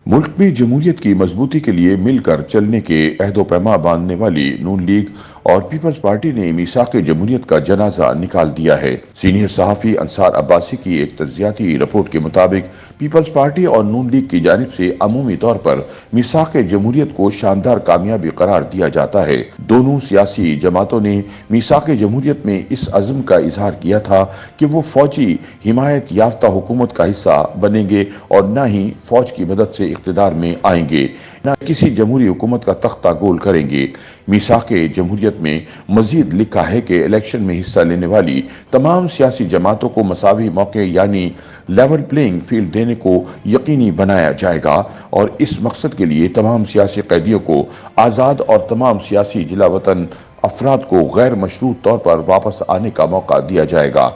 मुल्क में जमहूरियत की मजबूती के लिए मिलकर चलने के अहद पैमा बांधने वाली नून लीग और पीपल्स पार्टी ने मीसाक जमहूरियत का जनाजा निकाल दिया है। सीनियर सहाफी अंसार अब्बासी की एक तज्जियाती रिपोर्ट के मुताबिक पीपल्स पार्टी और नून लीग की जानिब से अमूमी तौर पर मीसाक जमहूरियत को शानदार कामयाबी करार दिया जाता है। दोनों सियासी जमातों ने मीसाक जमहूरियत में इस अज़्म का इजहार किया था कि वो फौजी हिमायत याफ्ता हुकूमत का हिस्सा बनेंगे और न ही फौज की मदद से इक़्तिदार में आएंगे, न किसी जमहूरी हुकूमत का तख्ता गोल करेंगे। मीसाक जमहूरियत में मजीद लिखा है कि इलेक्शन में हिस्सा लेने वाली तमाम सियासी जमातों को मसावी मौके यानी लेवल प्लेइंग फील्ड देने को यकीनी बनाया जाएगा और इस मकसद के लिए तमाम सियासी कैदियों को आज़ाद और तमाम सियासी जिला वतन अफराद को गैर मशरूत तौर पर वापस आने का मौका दिया जाएगा।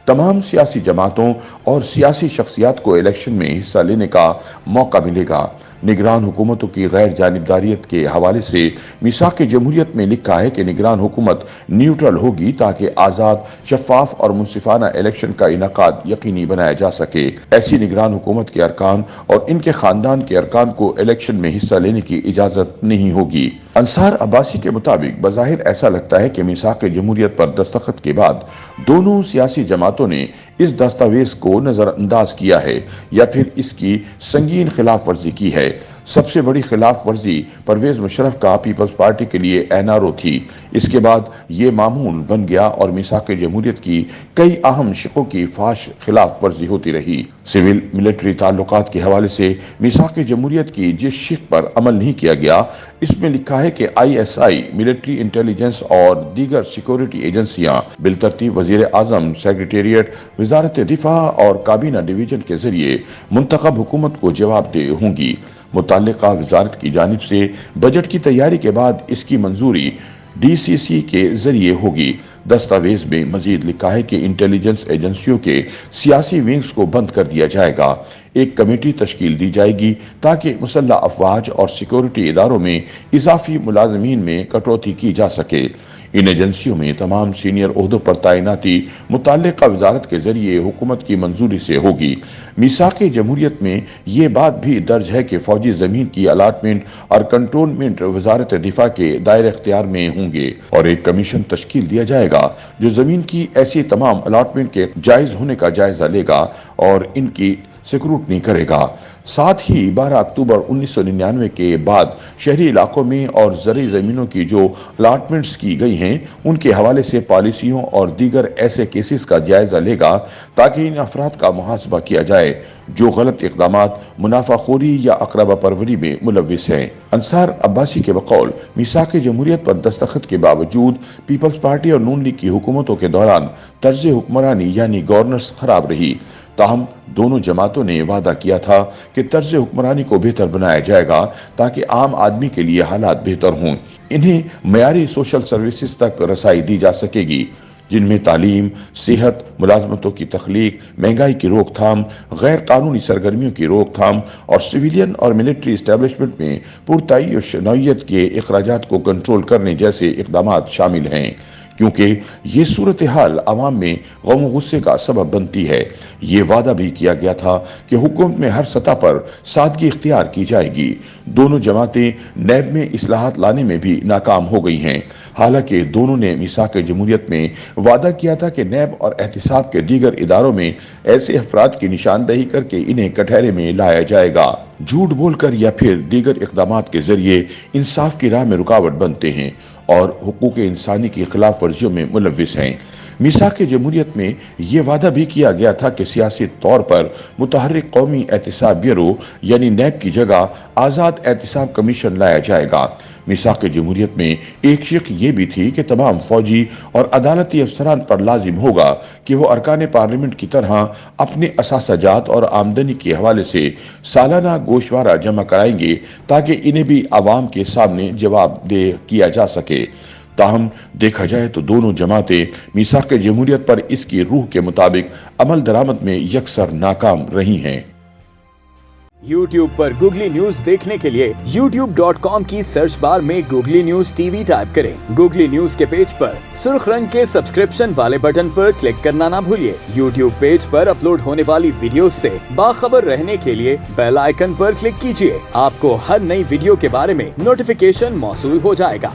तमाम सियासी जमातों और सियासी शख्सियात को इलेक्शन में हिस्सा लेने का मौका मिलेगा। निगरान हुकूमतों की गैर जानिबदारियत के हवाले से मीसाक जमहूरियत में लिखा है कि निगरान हुकूमत न्यूट्रल होगी ताकि आज़ाद, शफाफ और मुनसिफाना इलेक्शन का इनकाद यकीनी बनाया जा सके। ऐसी निगरान हुकूमत के अरकान और इनके खानदान के अरकान को इलेक्शन में हिस्सा लेने की इजाज़त नहीं होगी। अंसार अब्बासी के मुताबिक बज़ाहिर ऐसा लगता है कि मीसाक जमहूरियत पर दस्तखत के बाद दोनों सियासी जमातों ने इस दस्तावेज को नजरअंदाज किया है या फिर इसकी संगीन खिलाफ वर्जी की है। सबसे बड़ी खिलाफ वर्जी परवेज मुशर्रफ का पीपल्स पार्टी के लिए एनआरओ थी। इसके बाद ये मामूल बन गया और मीसाक जमहूरियत की कई अहम शिकों की फाश खिलाफ वर्जी होती रही। सिविल मिलिट्री ताल्लुकात के हवाले से मीसाक जमहूरियत की जिस शिक पर अमल नहीं किया गया, इसमें लिखा है कि ISI, मिलिट्री इंटेलिजेंस और दीगर सिक्योरिटी एजेंसियां बिलतरतीब वजीर आजम, सेक्रेटेरिएट, वजारत दिफा और काबीना डिवीजन के जरिए मुंतखब हुकूमत को जवाबदेह होंगी। मुताल्लिका वजारत की जानिब से बजट की तैयारी के बाद इसकी मंजूरी DCC के जरिए होगी। दस्तावेज में मजीद लिखा है कि इंटेलिजेंस एजेंसियों के सियासी विंग्स को बंद कर दिया जाएगा। एक कमेटी तश्कील दी जाएगी ताकि मुसल्लह अफवाज और सिक्योरिटी इदारों में इजाफी मुलाजमीन में कटौती की जा सके। इन एजेंसियों में तमाम सीनियर ओहदों पर तैनाती मुताल्लिका वजारत के जरिए हुकूमत की मंजूरी से होगी। मीसाक जमहूरियत में ये बात भी दर्ज है कि फौजी जमीन की अलाटमेंट और कंटोनमेंट वजारत दिफा के दायरे इख्तियार में होंगे और एक कमीशन तश्कील दिया जाएगा जो जमीन की ऐसी तमाम अलाटमेंट के जायज होने का जायजा लेगा और इनकी स्क्रूटनी करेगा। साथ ही 12 अक्टूबर 1999 के बाद शहरी इलाकों में और ज़रई ज़मीनों की जो अलाटमेंट्स की गई हैं उनके हवाले से पॉलिसियों और दीगर ऐसे केसेस का जायजा लेगा ताकि इन अफराद का मुहासबा किया जाए जो गलत इक़दामात, मुनाफाखोरी या अक़रबा परवरी में मुलव्विस हैं। अंसार अब्बासी के बकौल मीसाक जमहूरियत पर दस्तखत के बावजूद पीपल्स पार्टी और नून लीग की हुकूमतों के दौरान तर्ज हुक्मरानी यानी गवर्नेंस खराब रही। ताहम दोनों जमातों ने वादा किया था कि तर्ज हुक्मरानी को बेहतर बनाया जाएगा ताकि आम आदमी के लिए हालात बेहतर हों। इन्हें मयारी सोशल सर्विसेज तक रसाई दी जा सकेगी जिनमें तालीम, सेहत, मुलाजमतों की तख्लीक, महंगाई की रोकथाम, गैर कानूनी सरगर्मियों की रोकथाम और सिविलियन और मिलिट्री इस्टेब्लिशमेंट में पुरताईश नौइयत के अखराजात को कंट्रोल करने जैसे इक़दामात शामिल हैं, क्योंकि ये सूरत हाल अवाम में गम गुस्से का सबब बनती है। ये वादा भी किया गया था कि हुकूमत में हर सतह पर सादगी इख्तियार की जाएगी। दोनों जमातें नैब में इस्लाहात लाने में भी नाकाम हो गई हैं। हालांकि दोनों ने मीसाक जमहूरियत में वादा किया था कि नैब और एहतिसाब के दीगर इदारों में ऐसे अफराद की निशानदही करके इन्हें कटहरे में लाया जाएगा। झूठ बोलकर या फिर दीगर इक़दामात के जरिए इंसाफ की राह में रुकावट बनते हैं और हुकूक इंसानी की खिलाफ वर्जियों में मुलव्विस हैं। मीसाक जमहूरियत में ये वादा भी किया गया था कि सियासी तौर पर मुतहर्रिक कौमी एहतिसाब ब्यूरो यानी नैब की जगह आज़ाद एहतिसाब कमीशन लाया जाएगा। मीसाक जमहूरियत में एक शिक ये भी थी कि तमाम फौजी और अदालती अफसरान पर लाजिम होगा कि वो अरकान पार्लियामेंट की तरह अपने असासाजात और आमदनी के हवाले से सालाना गोशवारा जमा कराएंगे ताकि इन्हें भी आवाम के सामने जवाबदेह किया जा सके। ताहम देखा जाए तो दोनों जमातें मीसाक जमहूरियत पर इसकी रूह के मुताबिक अमल दरामद में यकसर नाकाम रही हैं। YouTube पर गूगली न्यूज देखने के लिए youtube.com की सर्च बार में गूगली न्यूज टीवी टाइप करें। गूगली न्यूज के पेज पर सुर्ख रंग के सब्सक्रिप्शन वाले बटन पर क्लिक करना ना भूलिए। YouTube पेज पर अपलोड होने वाली वीडियोस से बाखबर रहने के लिए बेल आइकन पर क्लिक कीजिए। आपको हर नई वीडियो के बारे में नोटिफिकेशन मौसूल हो जाएगा।